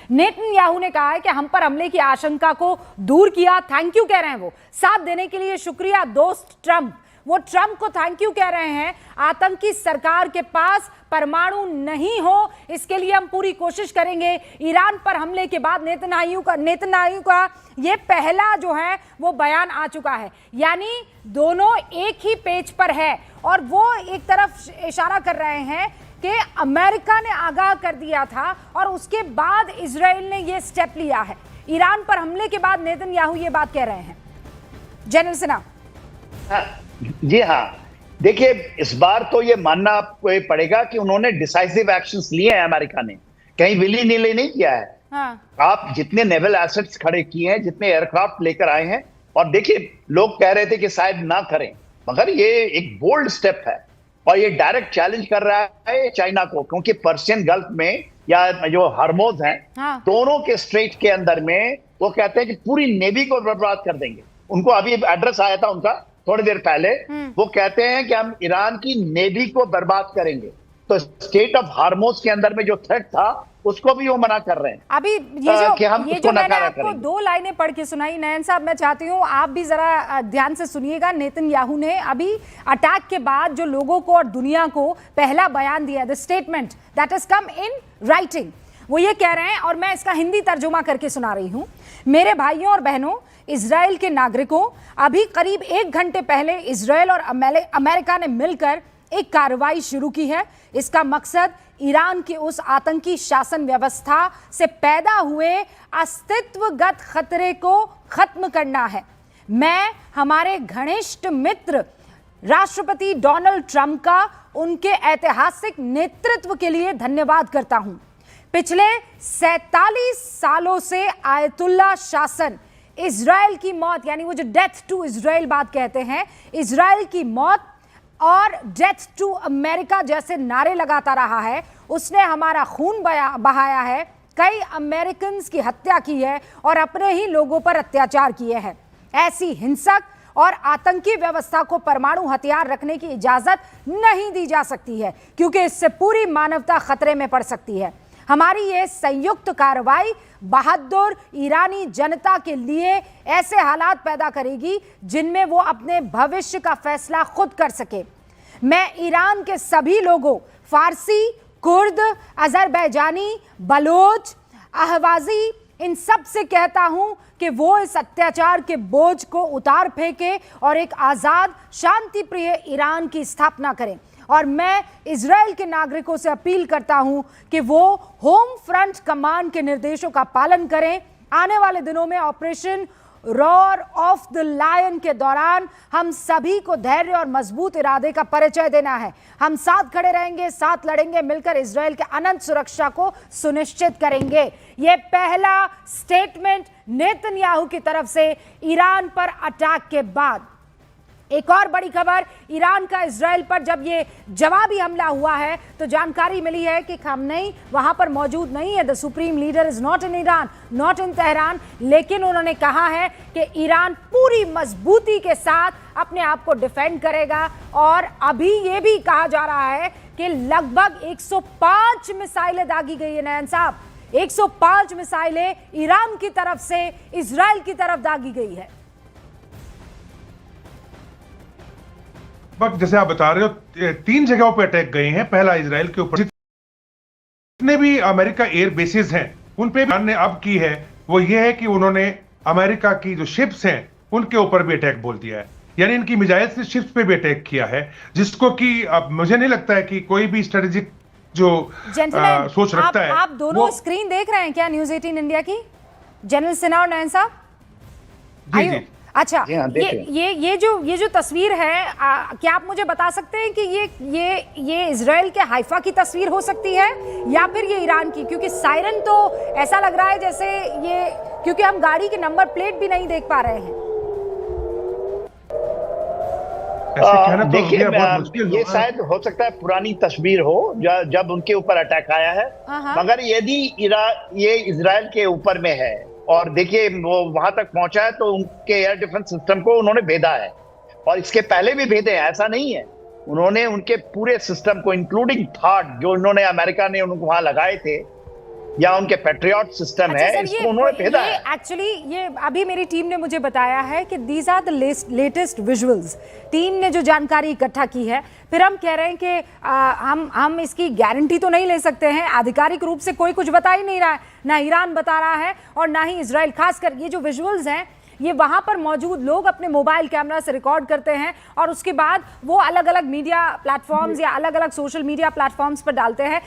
Netanyahu ने कहा है कि हम पर हमले की आशंका को दूर किया, थैंक यू कह रहे हैं वो, साथ देने के लिए शुक्रिया दोस्त ट्रंप। वो ट्रंप को थैंक यू कह रहे हैं। आतंकी सरकार के पास परमाणु नहीं हो, इसके लिए हम पूरी कोशिश करेंगे। ईरान पर हमले के बाद नेतन्याहू का ये पहला जो है वो बयान आ चुका है। यानी दोनों एक ही पेज पर है और वो एक तरफ इशारा कर रहे हैं कि अमेरिका ने आगाह कर दिया था और उसके बाद इजराइल ने ये स्टेप लिया है। ईरान पर हमले के बाद नेतन्याहू ये बात कह रहे हैं। जनरल सिन्हा। जी हाँ, देखिए इस बार तो ये मानना आपको पड़ेगा कि उन्होंने डिसाइसिव एक्शंस लिए हैं। अमेरिका ने कहीं विली नीले नहीं किया है। हाँ। आप जितने नेवल एसेट्स खड़े किए हैं, जितने एयरक्राफ्ट लेकर आए हैं, और देखिए लोग कह रहे थे कि शायद ना करें, मगर ये एक बोल्ड स्टेप है और ये डायरेक्ट चैलेंज कर रहा है चाइना को, क्योंकि पर्शियन गल्फ में या जो हरमोज हैं, हाँ। दोनों के स्ट्रेट के अंदर में वो कहते हैं कि पूरी नेवी को बर्बाद कर देंगे। उनको अभी एड्रेस आया था उनका थोड़ी देर पहले, वो कहते हैं कि हम ईरान की नेवी को बर्बाद करेंगे। तो स्टेट ऑफ हार्मोज के अंदर में जो थ्रेट था उसको भी वो मना कर रहे हैं। अभी ये जो मैंने आपको 2 लाइनें पढ़ के सुनाई, नयन साहब मैं चाहती हूँ आप भी जरा ध्यान से सुनिएगा। नेतन्याहू ने अभी अटैक के बाद जो लोगों को और दुनिया को पहला बयान दिया, the statement that has come in writing, वो ये कह रहे हैं और मैं इसका हिंदी तर्जुमा करके सुना रही हूँ। मेरे भाइयों और बहनों, इजराइल के नागरिकों, अभी करीब 1 घंटे पहले इजराइल और अमेरिका ने मिलकर एक कार्रवाई शुरू की है। इसका मकसद ईरान की उस आतंकी शासन व्यवस्था से पैदा हुए अस्तित्वगत खतरे को खत्म करना है। मैं हमारे घनिष्ठ मित्र राष्ट्रपति डोनाल्ड ट्रंप का उनके ऐतिहासिक नेतृत्व के लिए धन्यवाद करता हूं। पिछले 47 सालों से आयतुल्ला शासन, इजराइल की मौत, यानी वो जो डेथ टू इजराइल बात कहते हैं, इजराइल की मौत और डेथ टू अमेरिका जैसे नारे लगाता रहा है। उसने हमारा खून बहाया है, कई अमेरिकन्स की हत्या की है और अपने ही लोगों पर अत्याचार किए हैं। ऐसी हिंसक और आतंकी व्यवस्था को परमाणु हथियार रखने की इजाजत नहीं दी जा सकती है, क्योंकि इससे पूरी मानवता खतरे में पड़ सकती है। हमारी ये संयुक्त कार्रवाई बहादुर ईरानी जनता के लिए ऐसे हालात पैदा करेगी जिनमें वो अपने भविष्य का फैसला खुद कर सके। मैं ईरान के सभी लोगों, फारसी, कुर्द, अजरबैजानी, बलोच, अहवाजी, इन सब से कहता हूं कि वो इस अत्याचार के बोझ को उतार फेंके और एक आजाद, शांति प्रिय ईरान की स्थापना करें। और मैं इजराइल के नागरिकों से अपील करता हूं कि वो होम फ्रंट कमांड के निर्देशों का पालन करें। आने वाले दिनों में operation roar of the lion के दौरान हम सभी को धैर्य और मजबूत इरादे का परिचय देना है। हम साथ खड़े रहेंगे, साथ लड़ेंगे, मिलकर इजराइल के अनंत सुरक्षा को सुनिश्चित करेंगे। यह पहला स्टेटमेंट नेतन्याहू की तरफ से ईरान पर अटैक के बाद। एक और बड़ी खबर, ईरान का इजराइल पर जब ये जवाबी हमला हुआ है तो जानकारी मिली है कि खामनेई वहां पर मौजूद नहीं है। The supreme leader is not in Iran, not in Tehran, लेकिन उन्होंने कहा है कि ईरान पूरी मजबूती के साथ अपने आप को डिफेंड करेगा। और अभी ये भी कहा जा रहा है कि लगभग 105 मिसाइलें दागी गई है। नयन साहब, 105 मिसाइलें ईरान की तरफ से इजराइल की तरफ दागी गई है। जैसे आप बता रहे हो 3 जगहों पे अटैक गए हैं। पहला इजराइल के ऊपर, जितने भी अमेरिका एयर बेसिस हैं उन पे भी ने अब की है वो ये है कि उन्होंने अमेरिका की जो शिप्स हैं उनके ऊपर भी अटैक बोल दिया है। यानी इनकी मिसाइल से शिप्स पे भी अटैक किया है, जिसको कि अब मुझे नहीं लगता है कि कोई भी स्ट्रेटेजिक जो सोच रखता है। आप दोनों स्क्रीन देख रहे हैं क्या न्यूज 18 इंडिया की, जनरल सिन्हा और नयन साहब? जी। अच्छा, ये जो तस्वीर है, क्या आप मुझे बता सकते हैं कि ये इजराइल के हाइफा की तस्वीर हो सकती है या फिर ये ईरान की? क्योंकि सायरन तो ऐसा लग रहा है जैसे ये, क्योंकि हम गाड़ी के नंबर प्लेट भी नहीं देख पा रहे हैं। देखिए, ये शायद हो सकता है पुरानी तस्वीर हो जब उनके ऊपर अटैक आया है, मगर यदि ये इजराइल के ऊपर में है और देखिए वो वहां तक पहुंचा है तो उनके एयर डिफेंस सिस्टम को उन्होंने भेदा है, और इसके पहले भी भेदे हैं, ऐसा नहीं है। उन्होंने उनके पूरे सिस्टम को इंक्लूडिंग थाड जो उन्होंने अमेरिका ने उनको वहां लगाए थे या उनके पेट्रियट सिस्टम अच्छा है, सर, इसको उन्होंने भेजा है। एक्चुअली ये अभी मेरी टीम ने मुझे बताया है कि these are the latest visuals. Team ने जो जानकारी इकट्ठा की है, फिर हम कह रहे हैं कि हम इसकी गारंटी तो नहीं ले सकते हैं, आधिकारिक रूप से कोई कुछ बता ही नहीं रहा है, ना ईरान बता रहा है और ना ही इजराइल। खासकर ये जो विजुअल्स हैं, ये वहां पर मौजूद लोग अपने मोबाइल कैमरा से रिकॉर्ड करते हैं और उसके बाद वो अलग अलग मीडिया प्लेटफॉर्म्स या अलग अलग सोशल मीडिया प्लेटफॉर्म्स पर डालते हैं।